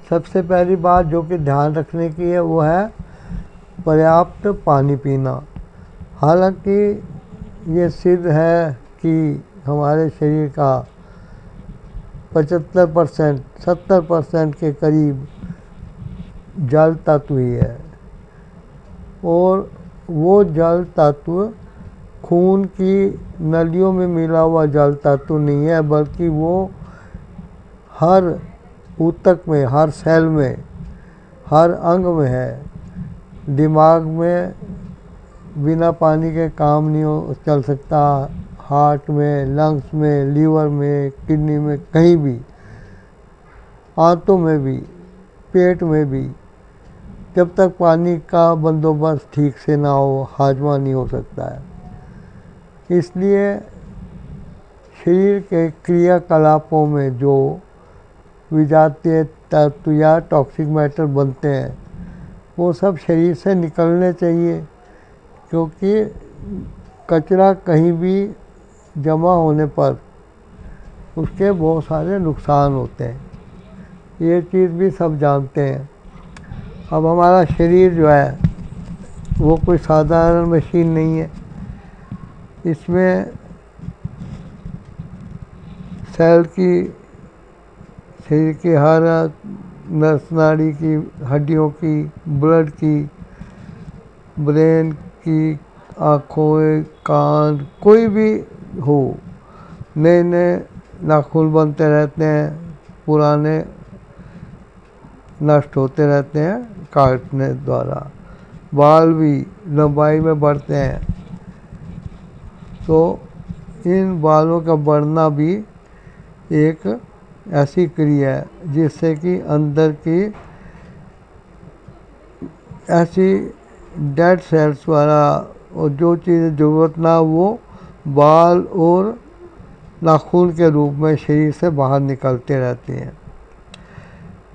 सबसे पहली बात जो कि ध्यान रखने की है वो है पर्याप्त पानी पीना। हालांकि ये सिद्ध है कि हमारे शरीर का 75% 70% के करीब जल तत्व ही है, और वो जल तत्व खून की नलियों में मिला हुआ जल तत्व नहीं है, बल्कि वो हर ऊतक में, हर सेल में, हर अंग में है। दिमाग में बिना पानी के काम नहीं चल सकता, हार्ट में, लंग्स में, लीवर में, किडनी में, कहीं भी, आंतों में भी, पेट में भी, जब तक पानी का बंदोबस्त ठीक से ना हो हाजमा नहीं हो सकता है। इसलिए शरीर के क्रियाकलापों में जो विजातीय तत्व या टॉक्सिक मैटर बनते हैं वो सब शरीर से निकलने चाहिए, क्योंकि कचरा कहीं भी जमा होने पर उसके बहुत सारे नुकसान होते हैं। ये चीज़ भी सब जानते हैं। अब हमारा शरीर जो है वो कोई साधारण मशीन नहीं है। इसमें सेल की, शरीर की हर नस नाड़ी की, हड्डियों की, ब्लड की, ब्रेन की, आँखों, कान, कोई भी हो, नए नए नाखून बनते रहते हैं, पुराने नष्ट होते रहते हैं काटने द्वारा। बाल भी लंबाई में बढ़ते हैं, तो इन बालों का बढ़ना भी एक ऐसी क्रिया है जिससे कि अंदर की ऐसी डेड सेल्स वाला और जो चीज़ें ज़रूरत ना वो बाल और नाखून के रूप में शरीर से बाहर निकलते रहती हैं।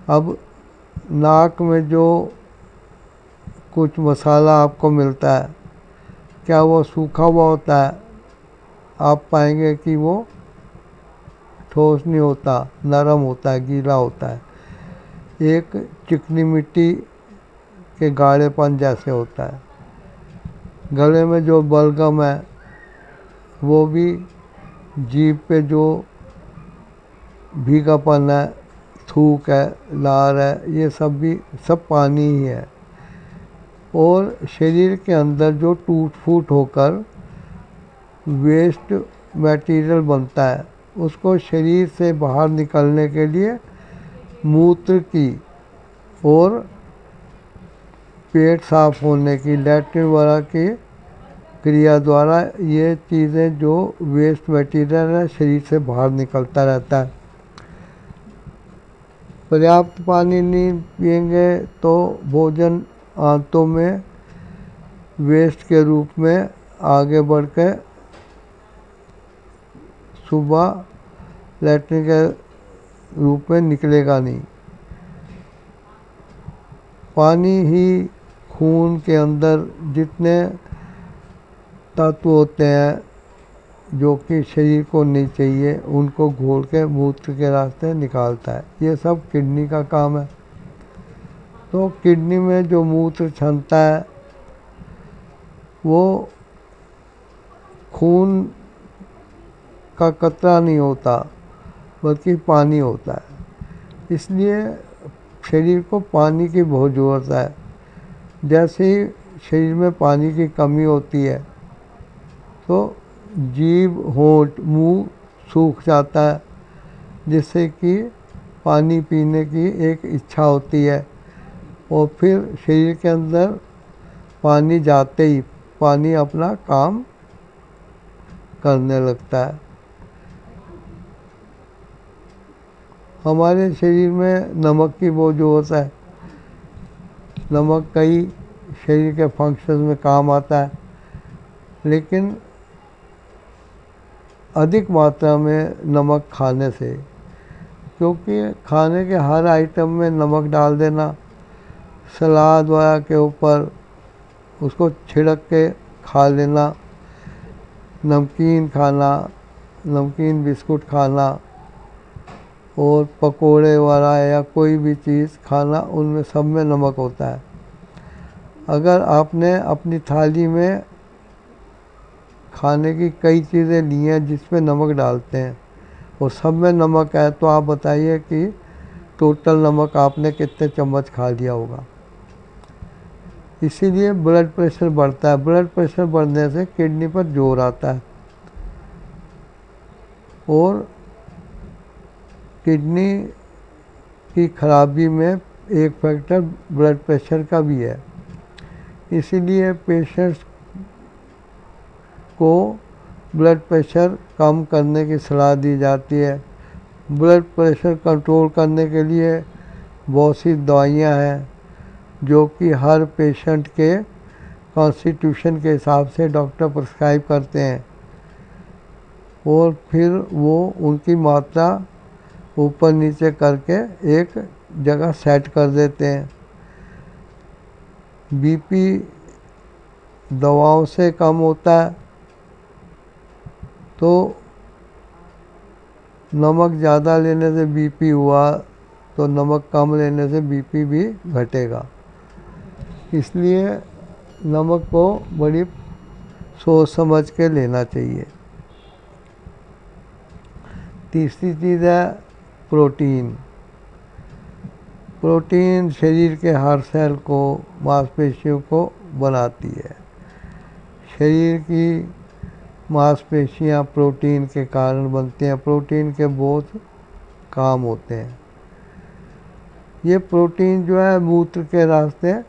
अब नाक में जो कुछ मसाला आपको मिलता है, क्या वो सूखा हुआ होता है? आप पाएंगे कि वो ठोस नहीं होता, नरम होता है, गीला होता है, एक चिकनी मिट्टी के गाढ़ेपन जैसे होता है। गले में जो बलगम है वो भी, जीभ पे जो भीगापन है, थूक है, लार है, ये सब भी सब पानी ही है। और शरीर के अंदर जो टूट फूट होकर वेस्ट मटेरियल बनता है उसको शरीर से बाहर निकलने के लिए मूत्र की और पेट साफ होने की, लैट्रिन वगैरह की क्रिया द्वारा ये चीज़ें जो वेस्ट मटेरियल है शरीर से बाहर निकलता रहता है। पर्याप्त पानी नहीं पिएंगे तो भोजन आंतों में वेस्ट के रूप में आगे बढ़ के सुबह लैट्रिन के रूप में निकलेगा नहीं। पानी ही खून के अंदर जितने तत्व होते हैं जो कि शरीर को नहीं चाहिए उनको घोल के मूत्र के रास्ते निकालता है। ये सब किडनी का काम है। तो किडनी में जो मूत्र क्षमता है वो खून का कतरा नहीं होता बल्कि पानी होता है। इसलिए शरीर को पानी की बहुत ज़रूरत है। जैसे ही शरीर में पानी की कमी होती है तो जीभ, होंठ, मुंह सूख जाता है, जिससे कि पानी पीने की एक इच्छा होती है, और फिर शरीर के अंदर पानी जाते ही पानी अपना काम करने लगता है। हमारे शरीर में नमक की बहुत ज़रूरत है। नमक कई शरीर के फंक्शंस में काम आता है, लेकिन अधिक मात्रा में नमक खाने से, क्योंकि खाने के हर आइटम में नमक डाल देना, सलाद वगैरह के ऊपर उसको छिड़क के खा लेना, नमकीन खाना, नमकीन बिस्कुट खाना, और पकोड़े वाला या कोई भी चीज़ खाना, उनमें सब में नमक होता है। अगर आपने अपनी थाली में खाने की कई चीज़ें ली हैं जिसमें नमक डालते हैं और सब में नमक है, तो आप बताइए कि टोटल नमक आपने कितने चम्मच खा लिया होगा। इसीलिए ब्लड प्रेशर बढ़ता है। ब्लड प्रेशर बढ़ने से किडनी पर जोर आता है और किडनी की खराबी में एक फैक्टर ब्लड प्रेशर का भी है। इसीलिए पेशेंट्स को ब्लड प्रेशर कम करने की सलाह दी जाती है। ब्लड प्रेशर कंट्रोल करने के लिए बहुत सी दवाइयाँ हैं जो कि हर पेशेंट के कॉन्स्टिट्यूशन के हिसाब से डॉक्टर प्रिस्क्राइब करते हैं और फिर वो उनकी मात्रा ऊपर नीचे करके एक जगह सेट कर देते हैं। बीपी दवाओं से कम होता है तो नमक ज़्यादा लेने से बीपी हुआ तो नमक कम लेने से बीपी भी घटेगा। इसलिए नमक को बड़ी सोच समझ के लेना चाहिए। तीसरी चीज़ है प्रोटीन। प्रोटीन शरीर के हर सेल को, मांसपेशियों को बनाती है। शरीर की मांसपेशियां प्रोटीन के कारण बनती हैं। प्रोटीन के बहुत काम होते हैं। ये प्रोटीन जो है मूत्र के रास्ते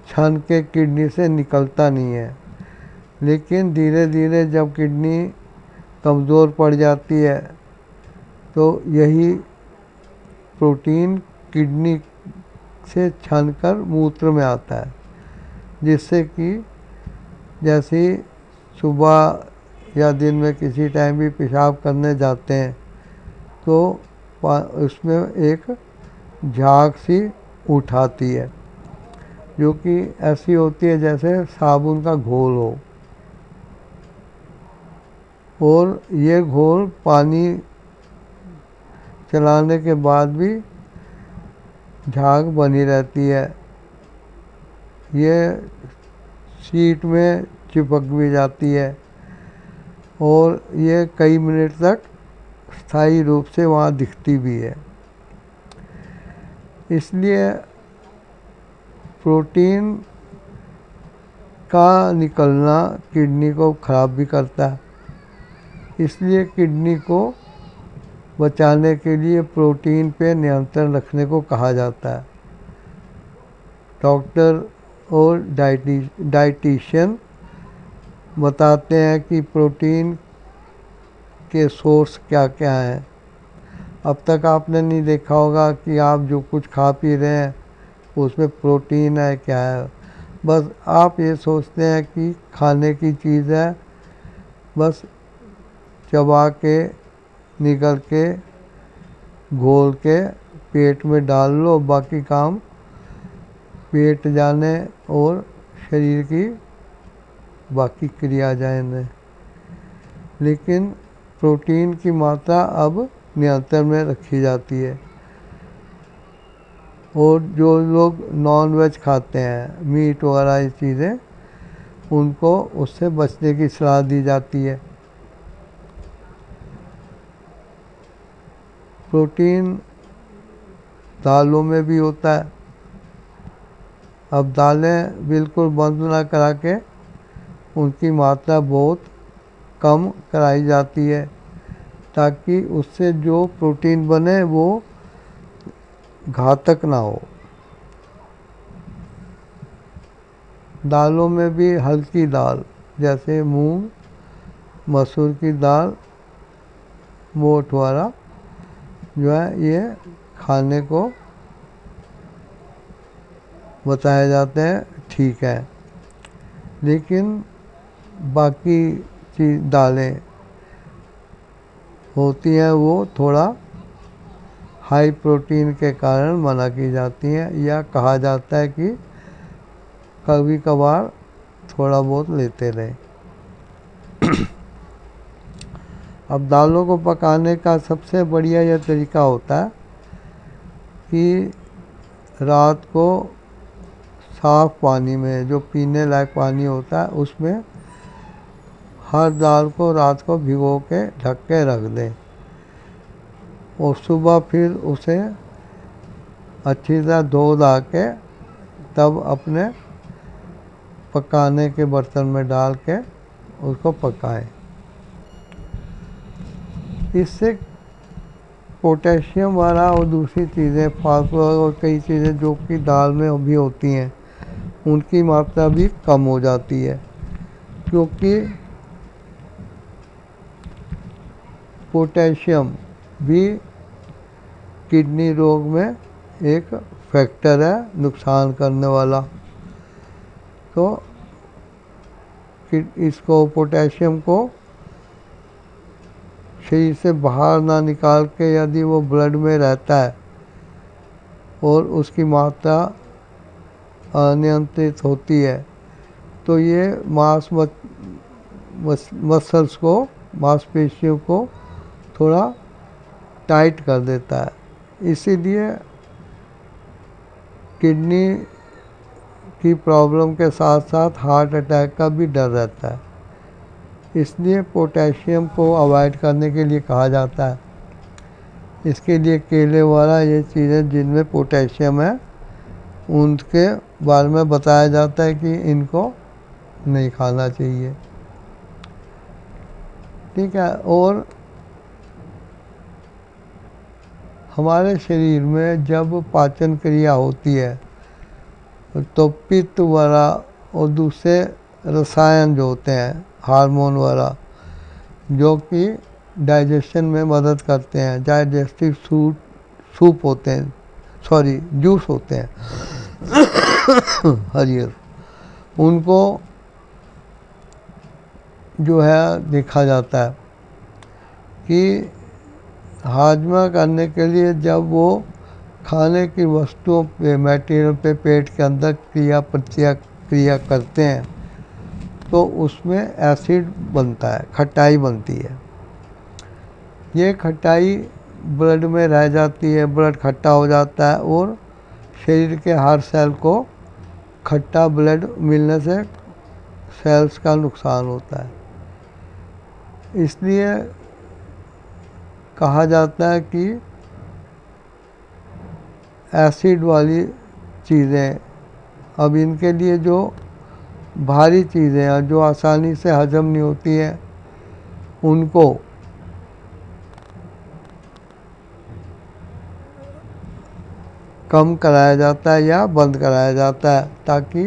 छन के किडनी से निकलता नहीं है, लेकिन धीरे धीरे जब किडनी कमज़ोर पड़ जाती है तो यही प्रोटीन किडनी से छनकर मूत्र में आता है, जिससे कि जैसे सुबह या दिन में किसी टाइम भी पेशाब करने जाते हैं तो उसमें एक झाग सी उठाती है जो कि ऐसी होती है जैसे साबुन का घोल हो, और ये घोल पानी चलाने के बाद भी झाग बनी रहती है। ये सीट में चिपक भी जाती है और ये कई मिनट तक स्थायी रूप से वहाँ दिखती भी है। इसलिए प्रोटीन का निकलना किडनी को ख़राब भी करता है। इसलिए किडनी को बचाने के लिए प्रोटीन पे नियंत्रण रखने को कहा जाता है। डॉक्टर और डाइटिशियन बताते हैं कि प्रोटीन के सोर्स क्या क्या हैं। अब तक आपने नहीं देखा होगा कि आप जो कुछ खा पी रहे हैं उसमें प्रोटीन है क्या है। बस आप ये सोचते हैं कि खाने की चीज़ है, बस चबा के निगल के घोल के पेट में डाल लो, बाकी काम पेट जाने और शरीर की बाकी क्रिया जाने। लेकिन प्रोटीन की मात्रा अब नियंत्रण में रखी जाती है। और जो लोग नॉन वेज खाते हैं, मीट वगैरह ये चीज़ें, उनको उससे बचने की सलाह दी जाती है। प्रोटीन दालों में भी होता है। अब दालें बिल्कुल बंद ना करा के उनकी मात्रा बहुत कम कराई जाती है ताकि उससे जो प्रोटीन बने वो घातक ना हो। दालों में भी हल्की दाल जैसे मूंग, मसूर की दाल, मोठ वाला जो है ये खाने को बताए जाते हैं, ठीक है। लेकिन बाकी चीज़ दालें होती हैं वो थोड़ा हाई प्रोटीन के कारण मना की जाती हैं, या कहा जाता है कि कभी कभार थोड़ा बहुत लेते रहें। अब दालों को पकाने का सबसे बढ़िया यह तरीका होता है कि रात को साफ़ पानी में, जो पीने लायक पानी होता है, उसमें हर दाल को रात को भिगो के ढक के रख दें और सुबह फिर उसे अच्छी तरह धो धा के तब अपने पकाने के बर्तन में डाल के उसको पकाएं। इससे पोटेशियम वाला और दूसरी चीज़ें, फास्फोरस और कई चीज़ें जो कि दाल में भी होती हैं, उनकी मात्रा भी कम हो जाती है, क्योंकि पोटेशियम भी किडनी रोग में एक फैक्टर है नुकसान करने वाला। तो इसको पोटेशियम को शरीर से बाहर ना निकाल के यदि वो ब्लड में रहता है और उसकी मात्रा अनियंत्रित होती है तो ये मसल्स को, मांसपेशियों को थोड़ा टाइट कर देता है। इसीलिए किडनी की प्रॉब्लम के साथ साथ हार्ट अटैक का भी डर रहता है। इसलिए पोटेशियम को अवॉइड करने के लिए कहा जाता है। इसके लिए केले वाला ये चीज़ें जिनमें पोटेशियम है उनके बारे में बताया जाता है कि इनको नहीं खाना चाहिए। ठीक है। और हमारे शरीर में जब पाचन क्रिया होती है तो पित्त वाला और दूसरे रसायन जो होते हैं, हार्मोन वाला, जो कि डाइजेशन में मदद करते हैं, डाइजेस्टिव सूप होते हैं, सॉरी जूस होते हैं हरियर, उनको जो है देखा जाता है कि हाजमा करने के लिए जब वो खाने की वस्तुओं पे, मटेरियल पे पेट के अंदर क्रिया करते हैं तो उसमें एसिड बनता है, खटाई बनती है। ये खटाई ब्लड में रह जाती है, ब्लड खट्टा हो जाता है और शरीर के हर सेल को खट्टा ब्लड मिलने से सेल्स का नुकसान होता है। इसलिए कहा जाता है कि एसिड वाली चीज़ें, अब इनके लिए जो भारी चीज़ें हैं जो आसानी से हजम नहीं होती हैं, उनको कम कराया जाता है या बंद कराया जाता है ताकि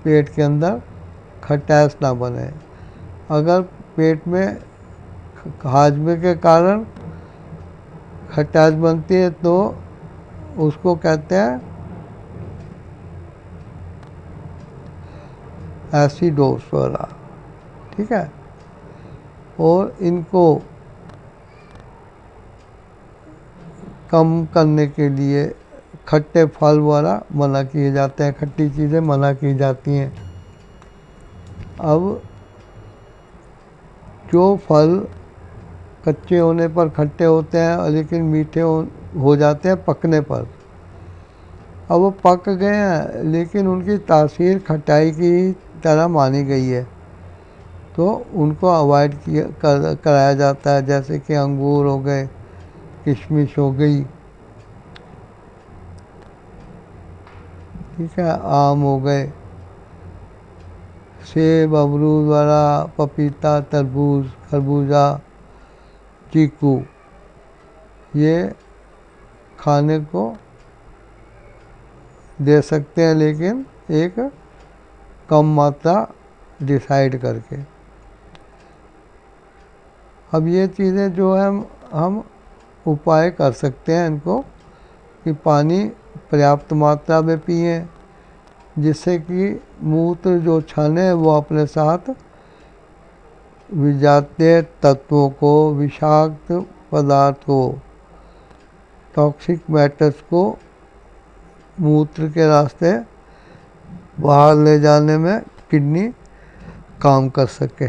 पेट के अंदर खटास ना बने। अगर पेट में हाजमे के कारण खटास बनती है तो उसको कहते हैं एसिडोस वाला। ठीक है। और इनको कम करने के लिए खट्टे फल वाला मना किए जाते हैं, खट्टी चीज़ें मना की जाती हैं। अब जो फल कच्चे होने पर खट्टे होते हैं लेकिन मीठे हो जाते हैं पकने पर, अब वो पक गए हैं लेकिन उनकी तासीर खटाई की तरह मानी गई है तो उनको अवॉइड कराया जाता है। जैसे कि अंगूर हो गए, किशमिश हो गई, ठीक है, आम हो गए, सेब, अमरूद वाला, पपीता, तरबूज, खरबूजा, चीकू, ये खाने को दे सकते हैं लेकिन एक कम मात्रा डिसाइड करके। अब ये चीज़ें जो है हम उपाय कर सकते हैं इनको कि पानी पर्याप्त मात्रा में पिएं, जिससे कि मूत्र जो छाने वो अपने साथ विजातीय तत्वों को, विषाक्त पदार्थों, टॉक्सिक मैटर्स को मूत्र के रास्ते बाहर ले जाने में किडनी काम कर सके।